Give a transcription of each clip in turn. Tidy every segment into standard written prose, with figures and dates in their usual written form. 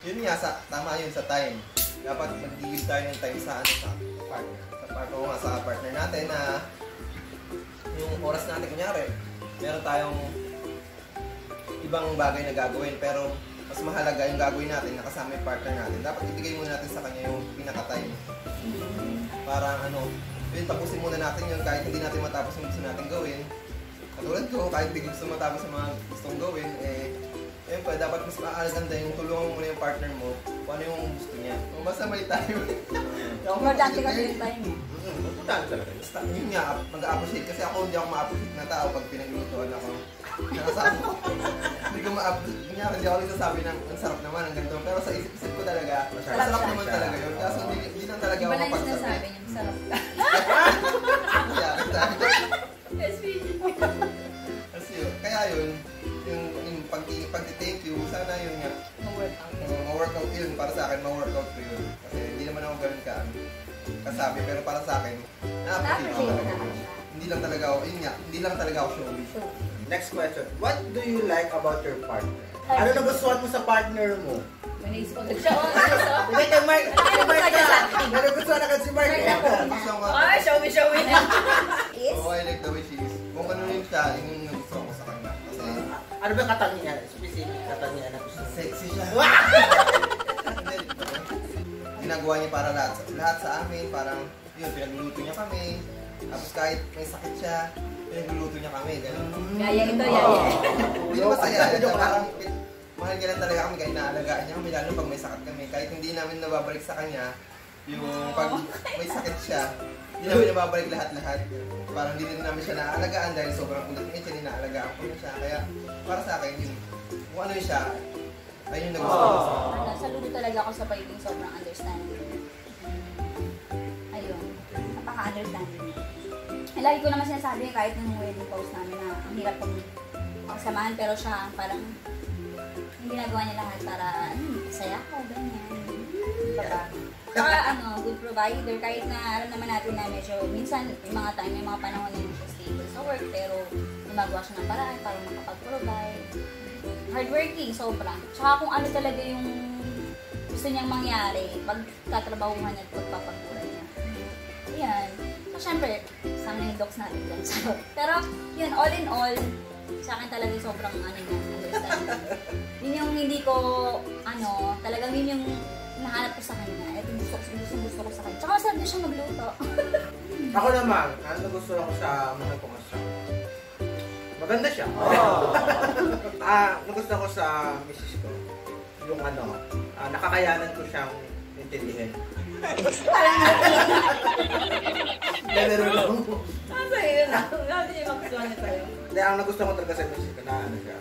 Yun nga, tama yun sa time. Dapat mag-give tayo ng time sa partner. Sa partner natin na yung oras natin, kunyari, meron tayong ibang bagay na gagawin, pero mas mahalaga yung gagawin natin, nakasama yung partner natin. Dapat ibigay muna natin sa kanya yung pinaka-time. Parang yun, tapusin muna natin yun kahit hindi natin matapos yung gusto natin gawin. Katulad ko, kahit hindi gusto matapos yung mga gustong gawin, yun pa, dapat mas maaalaganda yung tulungan mo muna yung partner mo kung ano yung gusto niya. Kung basta may time. Importante kasi yung time. Importante talaga. Yun nga, mag-appreciate. Kasi ako hindi ako ma-appreciate na tao pag pinaglutuan ako. Nakasama ko. Hindi ko ma-appreciate. Hindi ako nagsasabi ng ang sarap naman, ang ganito. Pero sa isip-isip ko talaga, masarap naman talaga yun. Kaso hindi lang talaga ako mapagsabi. Iba lang yung sinasabi niya, masarap ka. Kaya yun, yung pag-thank you, sana yun nga. Ma-workout yun. Para sa akin, ma-workout ko yun. Kasi hindi naman ako ganun kasabi. Pero para sa akin, na-appreciate ko talaga. Hindi lang talaga ako, yun nga, hindi lang talaga ako showbiz. Next question. What do you like about your partner? Ano nagustuhan mo sa partner mo? Manis ko. Siya ako. Wait, Mark ka! Nagustuhan na ka si Mark. Ah, show me. Oh, I like the way she is. Kung ano yun siya, yun yung gusto ko sa kanya. Kasi, ano ba katangian? Specific katangian na gusto mo? sexy siya. Ginagawa niya para lahat sa amin. Parang, yun, pinagluluto niya kami. Tapos kahit may sakit siya, pinagluluto niya kami. Ganun. Yaya ito, yaya. Hindi masaya. Parang, mahal niya lang talaga kami kahit naalagaan niya kami. Lalo pag may sakit kami. Kahit hindi namin nababalik sa kanya, yung pag may sakit siya, hindi namin nababalik lahat-lahat. Parang hindi rin namin siya naalagaan dahil sobrang kulit niya, inaalagaan ko na siya. Kaya para sa akin, yun, kung ano yun siya, ayun yung nagustuhan ko. Saludo talaga ako sa pagiging sobrang understanding. Ayun, napaka-understanding. Lagi ko naman sinasabi kahit nung wedding post namin na ang hirap pong kasamahan, pero siya parang yung ginagawa niya lahat para saya ko, ganyan. Saka good provider, kahit na alam naman natin na medyo minsan may mga panahon na hindi siya stable sa work, pero gumagawa siya ng paraan para makapag-provide. Hardworking, sobra. Saka kung ano talaga yung gusto niyang mangyari, pagkatrabahuhan niya at pagpapagpura niya. Yan. So, syempre, sana yung docs natin dyan. Pero, yun, all in all, sa akin talaga sobrang understanding. Yun yung hindi ko, talagang yun yung nahanap ko sa kanya. Ito gusto ko sa kanya. Tsaka masarap din siya magluto. Ako naman, ano nagustuhan ko sa mga pangasya? Maganda siya. Nagustuhan ko sa misis ko. Yung nakakayanan ko siyang intindihin. Parang Pero lang. sa'yo na. Grabe niya magustuhan niya tayo. Hindi, ang nagustuhan ko talaga sa misis ko na siya.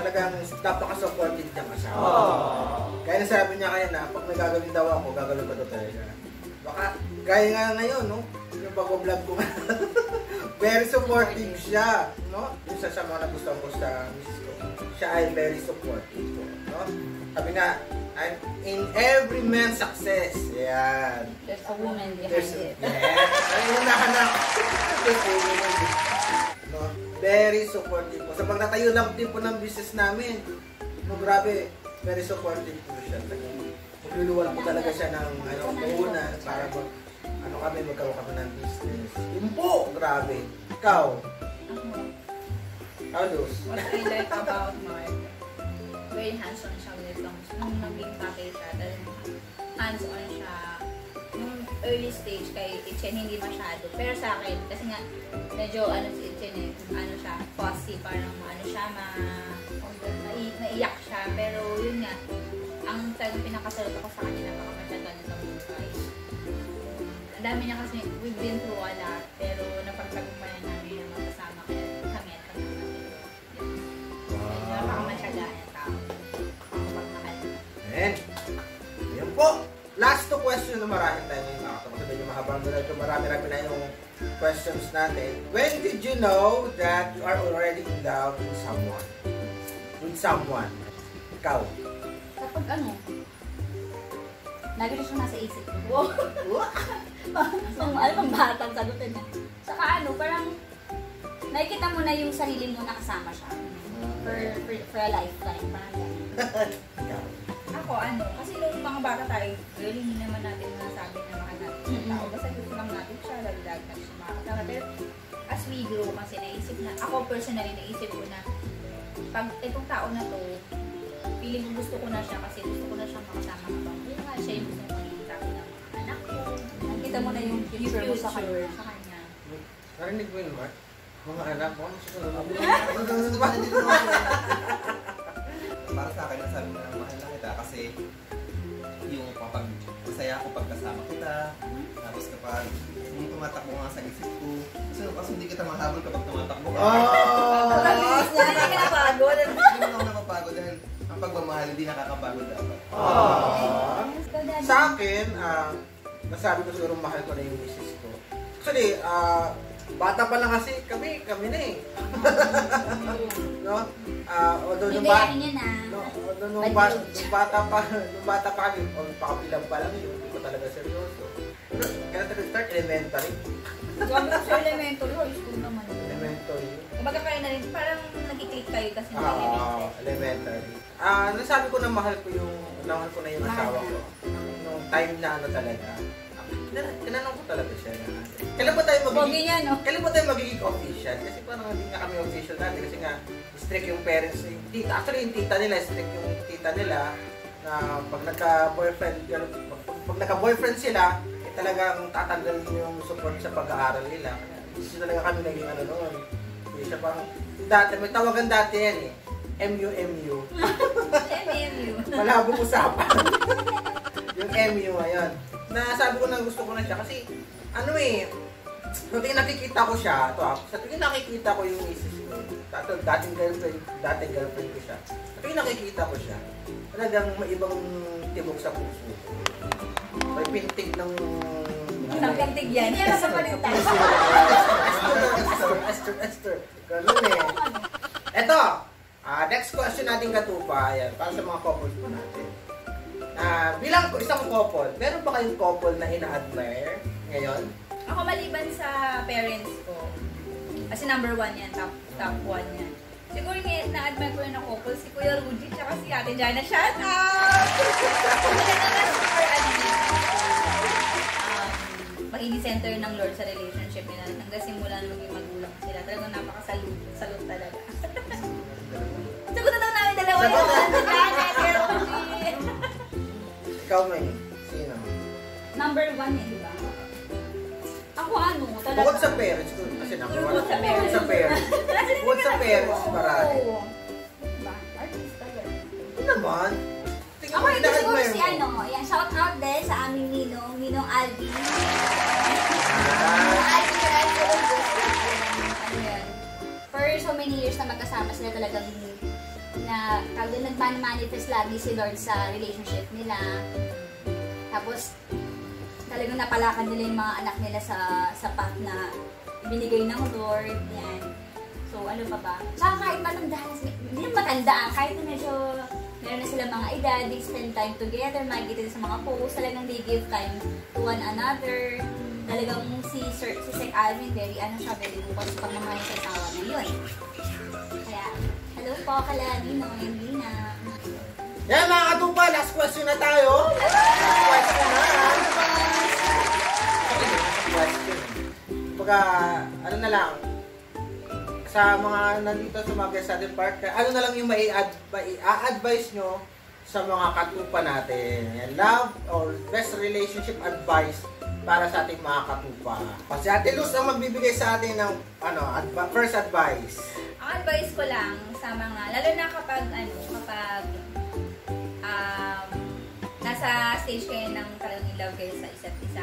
Talagang napaka-supportive niya siya. Kaya nasabi niya kaya na pag may gagawin daw ako, gagawin ko daw talaga. Baka, gaya nga ngayon, no? Yung pag-vlog ko. Very supportive siya, no? Yung sa mga nagustuhan ko sa misis ko. Siya ay very supportive ko, no? Sabi nga, I'm in every man's success. Yan. There's a woman behind it. Yes. Ay, nahanap. No? Very supportive po. Sa pagtatayo lang din po ng business namin. No, grabe. Very supportive po siya. Magluluwal po talaga siya ng puhunan para kami magkaroon kami ng business. Yun po. Grabe. Ikaw. How Luz? What I like about Mark, very hands-on siya when it comes nung naging tatay siya. Dahil hands-on siya. Nung early stage kay Itchen, hindi masyado. Pero sa akin, kasi nga, medyo si Itchen siya, fussy, parang naiyak siya. Pero yun nga, ang talagang pinakasalot ako sa kanya, napakamatyagan sa buhay. Ang dami niya kasi, we've been through a lot, pero napagtagumpayan namin yung magkasama kami at kami namin. Napakamatyagan yung tao. Napakapagmahal. Ayan. Ayan po. Last two question na marami tayo ngayon nakatama. Sabi nyo mahabang doon ito. Marami-rami na yung questions natin. When did you know that you are already in love with someone? With someone. Ikaw. Kapag lagi na siya nasa isip ko. Pang batang sagutin niya. Saka parang nakikita mo na yung sarili mo na kasama siya. For a lifetime. Parang Ikaw. Ako, ako, kasi nung mga bata tayo, girl, hindi naman natin masasabi na mahal natin yung tao. Basta gusto lang natin siya, lagdag na siya makakasama. Pero as we grow kasi naisip na, ako personally naisip ko na, pag itong tao na to, feeling ko gusto ko na siya kasi gusto ko na siya makasama habang buhay. Siya yung gusto ko maging tabi ng mga anak ko. Nakita mo na yung future mo sa kanya. Narinig mo yun, Mark? Mga anak mo, ano siya Para sa akin, nasabi mo na mahal na kita kasi yung kapag masaya ako pagkasama kita, tapos kapag yung tumatakbo nga sa isip ko, kasi hindi kita mahabol kapag tumatakbo ka. Hindi ka napagod. Hindi mo ako napapagod dahil ang pagmamahal hindi nakakapagod dapat. Sa akin, nasabi ko siguro mahal ko na yung misis ko. Actually, bata pa lang kasi kami na eh. No? Although nung bata pa kami, pakapilang pa lang yun, hindi ko talaga seryoso. Kaya start elementary. Sabi ko sa elementary, high school naman. Elementary. Kumbaga parang nagkiklik kayo kasi elementary. Nasabi ko na mahal ko na yung asawa ko. Nung time na talaga. Tinanong ko talaga siya na, kailan ba tayo magiging official? Kasi parang hindi nga kami official natin kasi nga strict yung parents, yung tita. Actually yung tita nila, strict yung tita nila na pag nagka-boyfriend sila, talagang tatanggalin yung support sa pag-aaral nila. Kasi talaga kami naging noon. Hindi siya parang, may tawagan dati yan eh. MU. Malabong usapan. Yung MU, ayun. Nasabi ko na gusto ko na siya kasi sa tingin nakikita ko siya, sa tingin nakikita ko yung misis ko, dating girlfriend ko siya, sa tingin nakikita ko siya, talagang may ibang tibok sa puso. May pintig ng... Isang pintig yan. Hindi sa palintas. Esther. Ganun eh. Eto, next question natin katupa, ayan, para sa mga couples po natin. Bilang isang couple, meron ba kayong couple na ina-admire ngayon? Ako maliban sa parents ko, kasi number 1 yan, top 1 yan. Siguro yung na-admire ko rin na couple, si Kuya Rudy, tsaka si Ate Jana. Shout out! Maganda na super magiging center ng Lord sa relationship nila. Hanggang simula nung maging magulang sila. Talagang napakasalute talaga. Sagot na lang namin dalawa yun. Ate Jana, Kuya Rudy. Ikaw may, sino? Number 1 eh, di ba? Ako talaga. Bukod sa parents ko, kasi number 1. Bukod sa parents. Bukod sa parents, marami. Diba? Artista yun. Ito naman. Ako ito siguro si yan, shout out din sa aming Ninong Alvin. For so many years na magkasama sila talagang na nagman-manifest lagi si Lord sa relationship nila. Tapos, talagang napalakan nila yung mga anak nila sa path na binigay ng Lord. Yan. So, ano pa ba? Tsaka kahit matanda, hindi naman matanda, kahit na medyo meron na sila mga edad, they spend time together, makikita sa mga posts, talagang they give time to one another. Talagang si Sec Alvin, very bukas pag mamahal sa asawa na yun. Kaya, hello po, kala Ninong and Lina. Yan mga katupa, last question na tayo. Last question na. Ano na lang, sa mga nandito sa mga guests sa ating park, ano na lang yung i-advise nyo sa mga katupa natin? Love or best relationship advice para sa ating mga katupa. Kasi Ate Luz ang magbibigay sa atin ng first advice. Ang advice ko lang sa mga, lalo na kapag nasa stage kayo ng talagang love kayo sa isa't isa.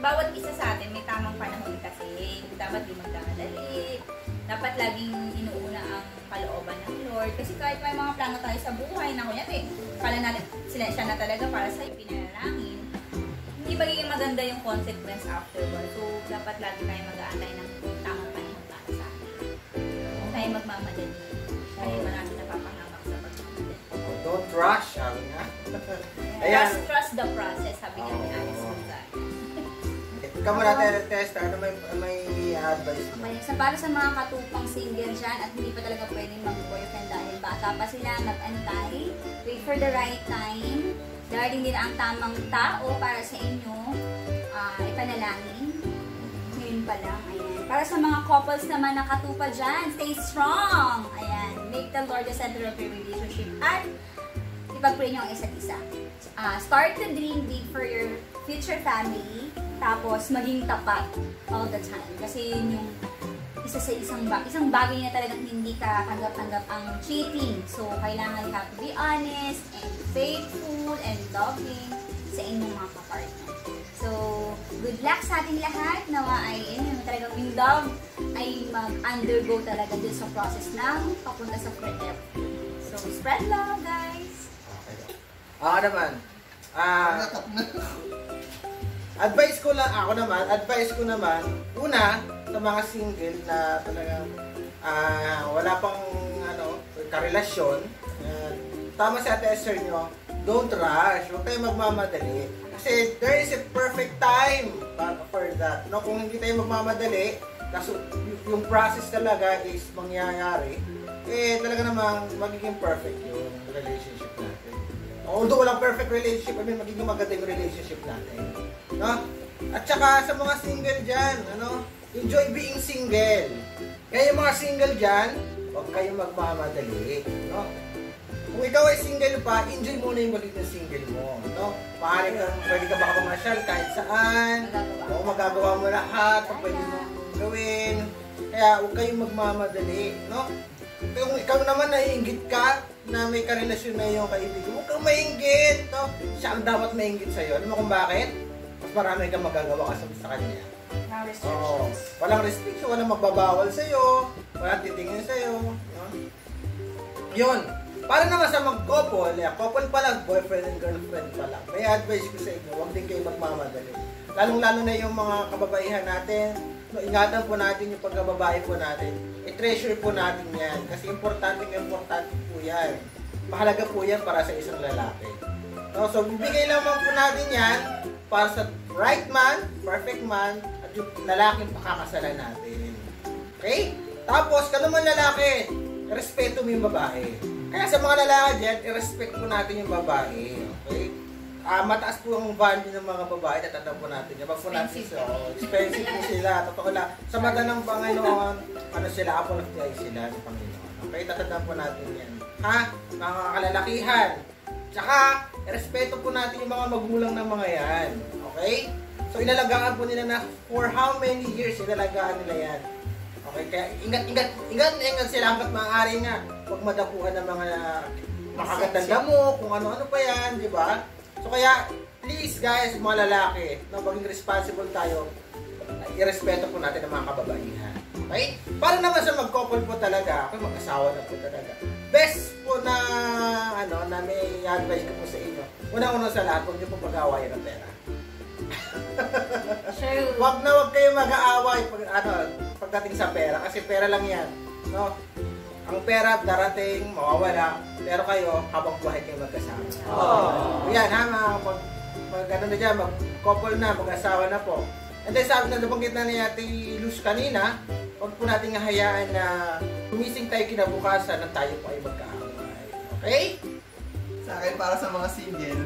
Bawat isa sa atin may tamang panahon kasi. Dapat di magdadali. Dapat laging inuuna ang kalooban ng Lord. Kasi kahit may mga plano tayo sa buhay na kunyari, kala natin siya na talaga para sa ipinanalangin, hindi magiging maganda yung consequence afterward. So, dapat lagi tayo mag-aantay ng tamang panahon para sa atin. Huwag tayo magmamadali. Dahil marami napapahamak sa pagmamadali. Don't rush, sabi nga. Ayan. Trust the process, sabi nga ni Alex Gonzalez. Ikaw muna, Testa, ano may advice mo? Okay, para sa mga katupang single dyan at hindi pa talaga pwedeng mag-boyfriend dahil bata pa sila, mag-antay, wait for for the right time. Darating din ang tamang tao para sa inyo. Ipanalangin. Ngayon pa lang, ayan. Para sa mga couples naman nakatupa dyan, stay strong. Ayan. Make the Lord the center of your relationship. At ipag-pray nyo ang isa't isa. Start to dream big for your future family. Tapos, maging tapat all the time. Kasi yun yung isa sa isang bagay na talagang hindi ka tanggap-tanggap ang cheating. So, kailangan you have to be honest and faithful and loving sa inyong mga kapartner. So, good luck sa ating lahat. Nawa ay talagang yung love ay mag-undergo talaga dun sa process ng papunta sa forever. So, spread love, guys! Okay. Ako naman, advice ko naman, una, sa mga single na talagang wala pang karelasyon, tama si Ate Esther nyo, don't rush, huwag kayo magmamadali. Kasi there is a perfect time for that. No? Kung hindi tayo magmamadali, kaso yung process talaga is mangyayari, talaga namang magiging perfect yung relationship natin. Although walang perfect relationship, magiging maganda yung relationship natin. No? At saka sa mga single dyan, enjoy being single. Kaya yung mga single dyan, huwag kayong magmamadali. No? Kung ikaw ay single pa, enjoy muna yung magiging single mo. No? Pwede ka baka pumasyal kahit saan. O magagawa mo lahat, kung pwede mo gawin. Kaya huwag kayong magmamadali. No? Kung ikaw naman naiinggit ka na may karelasyon na yung kaibigan, huwag kang mainggit. No? Siya ang dapat mainggit sa'yo. Alam mo kung bakit? Mas marami kang magagawa kasi sa kanya. No restrictions. Walang restriction, walang magbabawal sa'yo, walang titingin sa'yo. No? Yun. Para naman sa couple pa lang, boyfriend and girlfriend pa lang, may advice ko sa inyo, huwag din kayo magmamadali. Lalong-lalo na yung mga kababaihan natin, ingatan po natin yung pagkababae po natin. I-treasure po natin yan. Kasi importante po yan. Mahalaga po yan para sa isang lalaki. No? So, bibigay lamang po natin yan para sa right man, perfect man, at yung lalaking pakakasalan natin. Okay? Tapos, ka naman lalaki, respeto mo yung babae. Kaya sa mga lalaki dyan, i-respect po natin yung babae. Okay? Mataas po ang value ng mga babae, tatandaan po natin. Expensive po sila. Totoo lang. Sa mata ng Panginoon, sila, apple of the eye sila ng Panginoon. Okay? Tatandaan po natin yan. Mga kalalakihan. Tsaka, respeto po natin yung mga magulang ng mga yan. Okay? So, inalagaan po nila na for how many years inalagaan nila yan. Okay? Kaya, ingat sila hanggat maaari nga. Huwag madapuhan ng mga makagandang damo, kung ano-ano pa yan, di ba? So, kaya, please guys, mga lalaki, maging responsible tayo, i-respeto po natin ang mga kababaihan. Okay? Para naman sa mag-couple po talaga, ako mag-asawa na po talaga. Best po na, na may advice ko po sa inyo. Una-una sa lahat, huwag niyo po pag-aawayan ng pera. Sure. Wag kayo mag-aaway pagdating sa pera, kasi pera lang yan. No? Ang pera darating, mawawala, pero kayo, habang buhay kayo magkasama. Yan mag-couple na, mag-asawa na po. And then sabi na nabanggit na ni Ate Luz kanina, huwag po natin hayaan na gumising tayo kinabukasan na tayo po ay magkaaway. Okay? Sa akin, para sa mga single,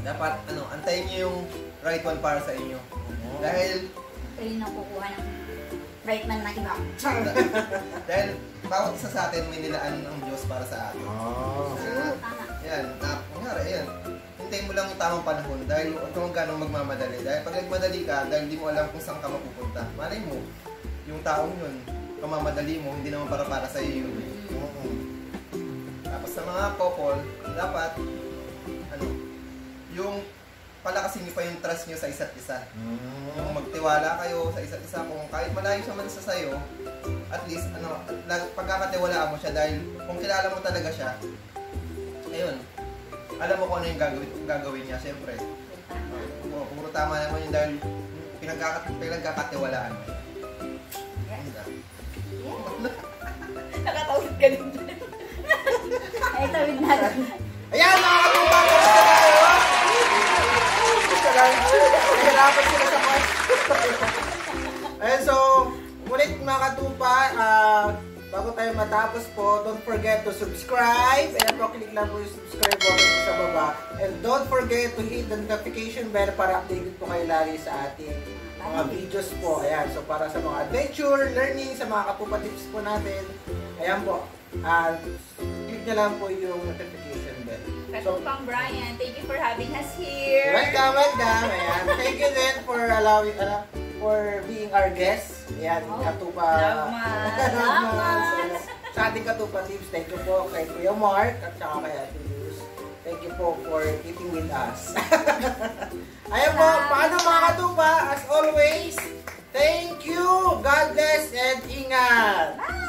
dapat, antayin nyo yung right one para sa inyo. Dahil, Pwede nang kukuha ng right man na iba. dahil, bawat isa sa atin may nilaan ng Diyos para sa atin. Tama. Yan, kunyari, hintayin mo lang yung tamang panahon dahil huwag kang ganong magmamadali. Dahil pag nagmadali ka, dahil di mo alam kung saan ka mapupunta, malay mo, yung taong yun, kamamadali mo, hindi naman para sa iyo yun. Tapos sa mga couple, dapat, yung palakasin niyo pa yung trust niyo sa isa't isa. Yung magtiwala kayo sa isa't isa, kung kahit malayo siya man sa sayo, at least, pagkakatiwalaan mo siya dahil kung kilala mo talaga siya, ayun, alam mo kung ano yung gagawin niya, siyempre. Puro tama naman yun dahil pinagkakatiwalaan mo. Nakatawid ka din. Ay, tawid natin. Ayan, mga katupa! Gusto lang. Nahirapan sila sa question. Ayan, so, ulit mga katupa, bago bago tayo matapos po, don't forget to subscribe. Ayan po, click lang po yung subscribe button po sa baba. And don't forget to hit the notification bell para updated po kayo lagi sa ating mga videos po. Ayan, so para sa mga adventure, learning, sa mga katupa tips po natin. Ayan po, click nyo lang po yung notification bell. Katupang Brian, thank you for having us here. Welcome, welcome. Ayan, thank you din for allowing, for being our guest. Ayan, katupa. Salamat. Sa ating katupa tips, thank you po kay Kuya Mark at saka kay Ate Luz. Thank you po for eating with us. Ayan po, paano mga katupa? As always, thank you, God bless, and ingat! Bye!